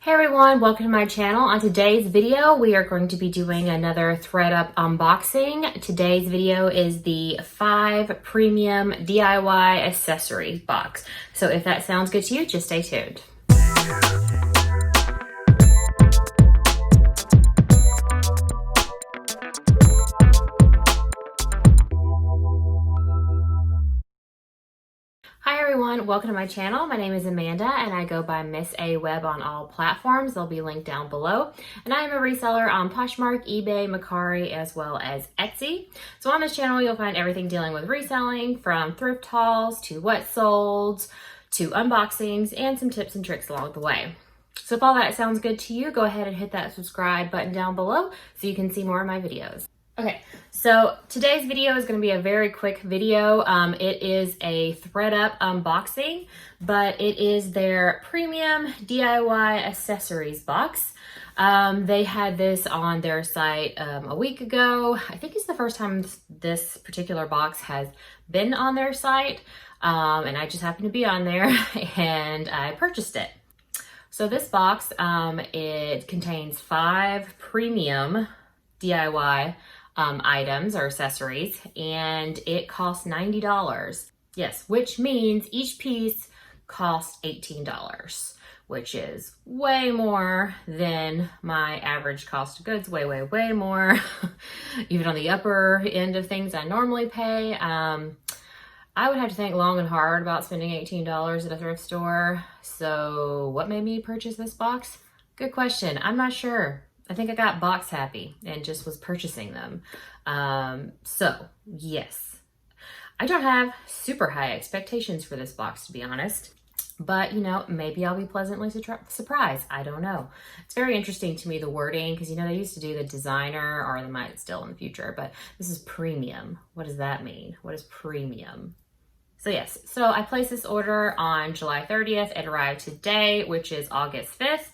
Hey everyone, welcome to my channel. On today's video, we are going to be doing another ThredUP unboxing. Today's video is the 5 Premium DIY Accessory Box. So if that sounds good to you, just stay tuned. Hi everyone, welcome to my channel. My name is Amanda and I go by MSAWEBB on all platforms. They'll be linked down below. And I am a reseller on Poshmark, eBay, Mercari, as well as Etsy. So on this channel, you'll find everything dealing with reselling, from thrift hauls to what sold to unboxings and some tips and tricks along the way. So if all that sounds good to you, go ahead and hit that subscribe button down below so you can see more of my videos. Okay, so today's video is going to be a very quick video. It is a ThredUP unboxing, but it is their premium DIY accessories box. They had this on their site a week ago. I think it's the first time this particular box has been on their site, and I just happened to be on there and I purchased it. So this box, it contains 5 premium DIY items or accessories, and it costs $90. Yes, which means each piece costs $18, which is way more than my average cost of goods, way more. Even on the upper end of things I normally pay. I would have to think long and hard about spending $18 at a thrift store. So what made me purchase this box? Good question. I'm not sure. I think I got box happy and just was purchasing them. So yes, I don't have super high expectations for this box, to be honest, but you know, maybe I'll be pleasantly surprised. I don't know. It's very interesting to me, the wording, because you know, they used to do the designer, or they might still in the future, but this is premium. What does that mean? What is premium? So yes, so I placed this order on July 30th. It arrived today, which is August 5th.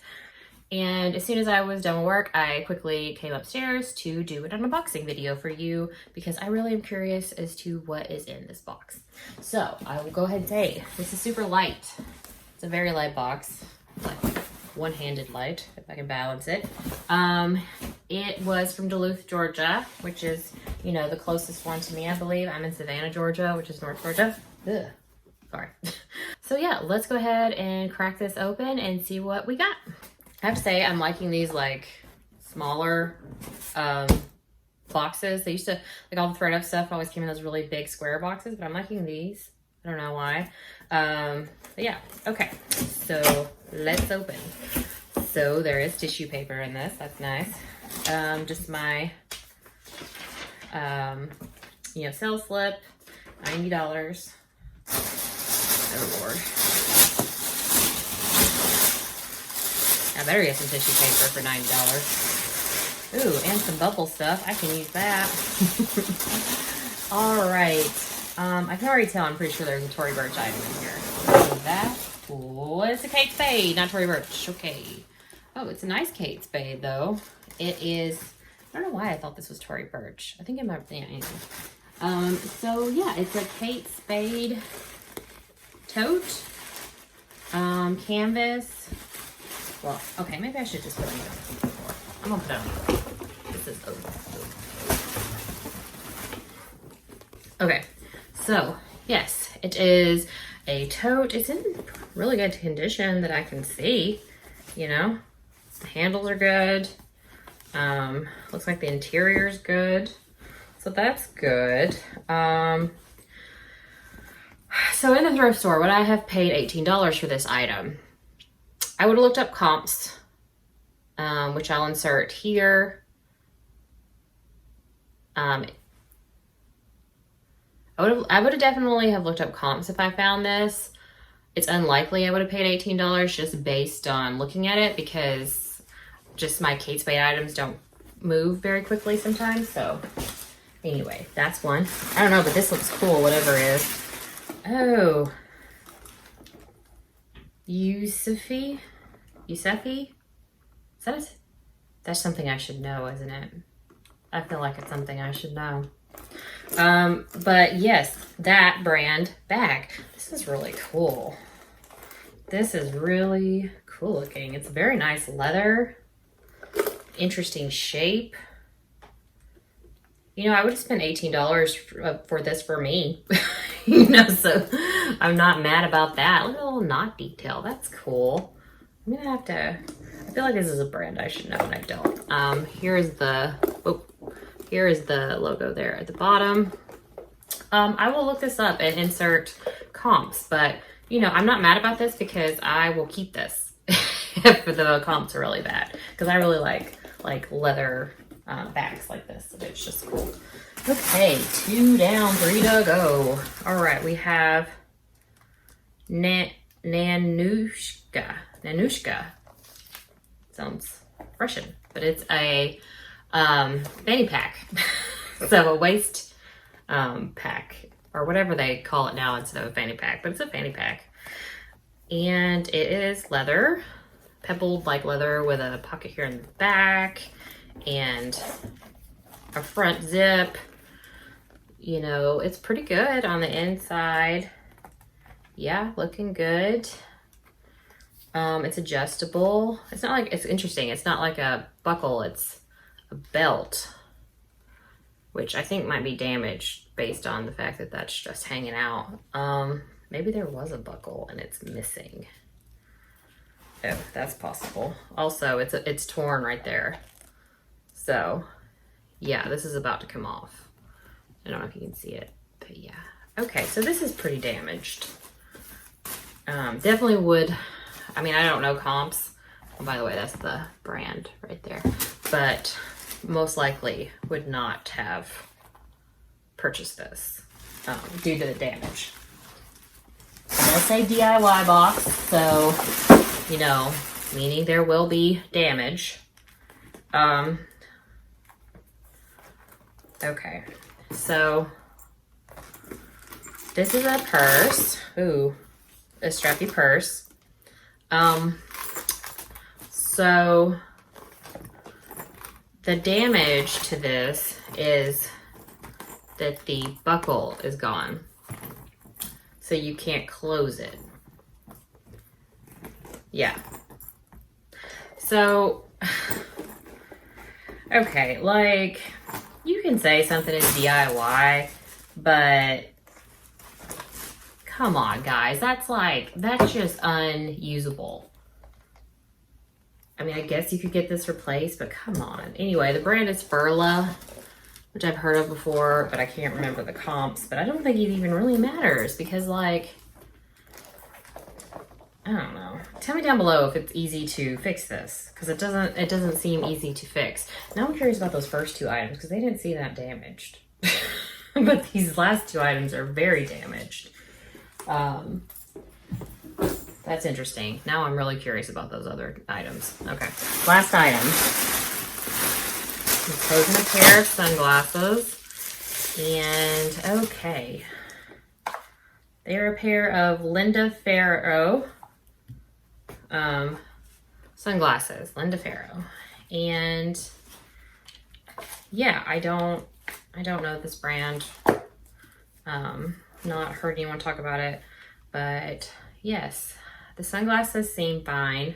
And as soon as I was done with work, I quickly came upstairs to do an unboxing video for you because I really am curious as to what is in this box. So I will go ahead and say, this is super light. It's a very light box, like one-handed light, if I can balance it. It was from Duluth, Georgia, which is, you know, the closest one to me, I believe. I'm in Savannah, Georgia, which is North Georgia. Ugh. Sorry. So yeah, let's go ahead and crack this open and see what we got. I have to say, I'm liking these like smaller boxes. They used to, like all the ThredUP stuff always came in those really big square boxes, but I'm liking these. I don't know why. But yeah, okay. So let's open. So there is tissue paper in this. That's nice. Just my, you know, sales slip, $90. Oh Lord. I better get some tissue paper for $90. Ooh, and some bubble stuff. I can use that. All right. I can already tell. I'm pretty sure there's a Tory Burch item in here. So that. Oh, it's a Kate Spade, not Tory Burch. Okay. Oh, it's a nice Kate Spade though. It is. I don't know why I thought this was Tory Burch. I think it might. Yeah. Anyway. So yeah, it's a Kate Spade tote. Canvas. Well, okay, maybe I should just put it on the floor. I'm gonna put it on. This is okay. So yes, it is a tote. It's in really good condition that I can see. You know, the handles are good. Looks like the interior is good, so that's good. So in the thrift store, would I have paid $18 for this item? I would have looked up comps, which I'll insert here. I would have definitely have looked up comps if I found this. It's unlikely I would have paid $18 just based on looking at it, because just my Kate Spade items don't move very quickly sometimes. So anyway, that's one. I don't know, but this looks cool, whatever it is. Oh. Yusufi? Is that it? That's something I should know, isn't it? I feel like it's something I should know. But yes, that brand bag. This is really cool. This is really cool looking. It's very nice leather, interesting shape. You know, I would have spent $18 for this for me, you know, so I'm not mad about that. Look at the little knot detail. That's cool. I'm gonna have to, I feel like this is a brand I should know and I don't. Here is the logo there at the bottom. I will look this up and insert comps, but you know, I'm not mad about this because I will keep this if the comps are really bad, because I really like leather bags like this. It's just cool. Okay, 2 down, 3 to go. All right, we have Nanushka. Sounds Russian, but it's a fanny pack. So a waist pack, or whatever they call it now instead of a fanny pack, but it's a fanny pack. And it is leather, pebbled like leather with a pocket here in the back and a front zip. You know, it's pretty good on the inside. Yeah, looking good. It's adjustable. It's not like, it's interesting. It's not like a buckle, it's a belt, which I think might be damaged based on the fact that that's just hanging out. Maybe there was a buckle and it's missing. Oh, that's possible. Also, it's torn right there. So, yeah, this is about to come off. I don't know if you can see it, but yeah. Okay, so this is pretty damaged. Definitely would, I mean, I don't know comps. Oh, by the way, that's the brand right there. But most likely would not have purchased this due to the damage. I'm gonna say DIY box, so, you know, meaning there will be damage. Okay, so this is a purse. Ooh, a strappy purse. So the damage to this is that the buckle is gone. So you can't close it. Yeah. So, okay, like, you can say something is DIY, but come on, guys. That's just unusable. I mean, I guess you could get this replaced, but come on. Anyway, the brand is Furla, which I've heard of before, but I can't remember the comps. But I don't think it even really matters because, like, I don't know. Tell me down below if it's easy to fix this, because it doesn't seem easy to fix. Now I'm curious about those first 2 items because they didn't seem that damaged. But these last 2 items are very damaged. That's interesting. Now I'm really curious about those other items. Okay, last item. I'm closing a pair of sunglasses. And okay. They're a pair of Linda Farrow sunglasses. Linda Farrow. And yeah, I don't know this brand. Not heard anyone talk about it, but yes, the sunglasses seem fine.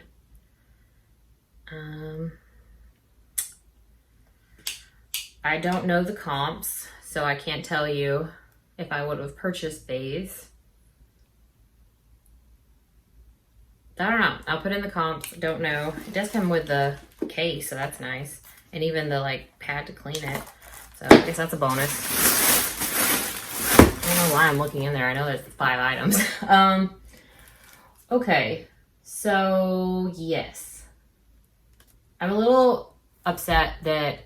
I don't know the comps, so I can't tell you if I would have purchased these. I don't know. I'll put in the comps. Don't know. It does come with the case, so that's nice. And even the like pad to clean it. So I guess that's a bonus. I don't know why I'm looking in there. I know there's 5 items. Okay. So yes. I'm a little upset that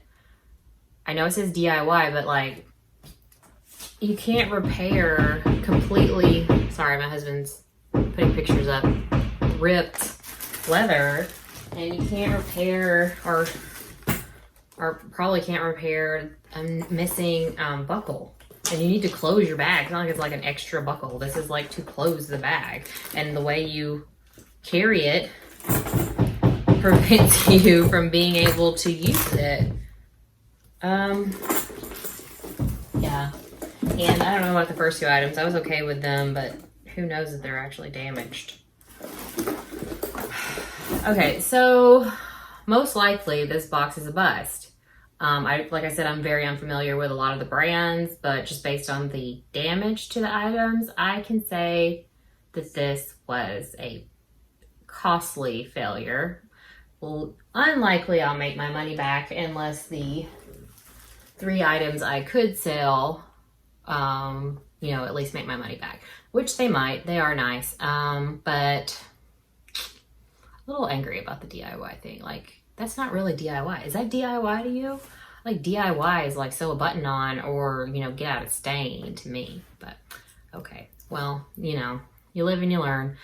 I know it says DIY, but like you can't repair completely. Sorry, my husband's putting pictures up. Ripped leather, and you can't repair or probably can't repair a missing buckle, and you need to close your bag. It's not like it's like an extra buckle. This is like to close the bag, and the way you carry it prevents you from being able to use it. Yeah, and I don't know about the first 2 items. I was okay with them, but who knows if they're actually damaged. Okay, so most likely this box is a bust. Like I said, I'm very unfamiliar with a lot of the brands, but just based on the damage to the items, I can say that this was a costly failure. Well, unlikely I'll make my money back unless the 3 items I could sell, you know, at least make my money back, which they might. They are nice, but a little angry about the DIY thing. Like, that's not really DIY. Is that DIY to you? Like, DIY is like sew a button on or, you know, get out a stain to me. But okay, well, you know, you live and you learn.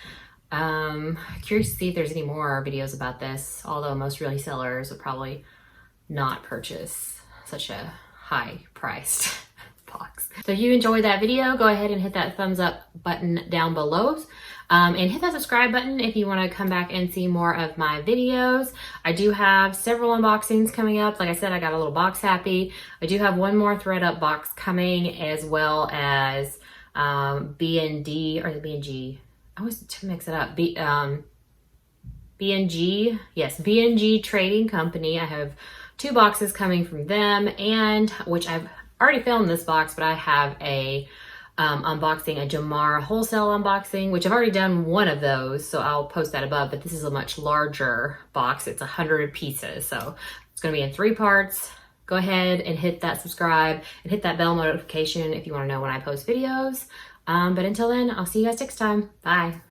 Curious to see if there's any more videos about this, although most resellers would probably not purchase such a high priced box. So if you enjoyed that video, go ahead and hit that thumbs up button down below. And hit that subscribe button if you want to come back and see more of my videos. I do have several unboxings coming up. Like I said, I got a little box happy. I do have one more ThredUP box coming, as well as B&D, or the B&G. I always mix it up. B&G, yes, B&G Trading Company. I have 2 boxes coming from them, and which I've already filmed this box, but I have a unboxing, a Jamar wholesale unboxing, which I've already done one of those, so I'll post that above, but this is a much larger box. It's 100 pieces, so it's going to be in 3 parts. Go ahead and hit that subscribe and hit that bell notification if you want to know when I post videos. But until then, I'll see you guys next time. Bye.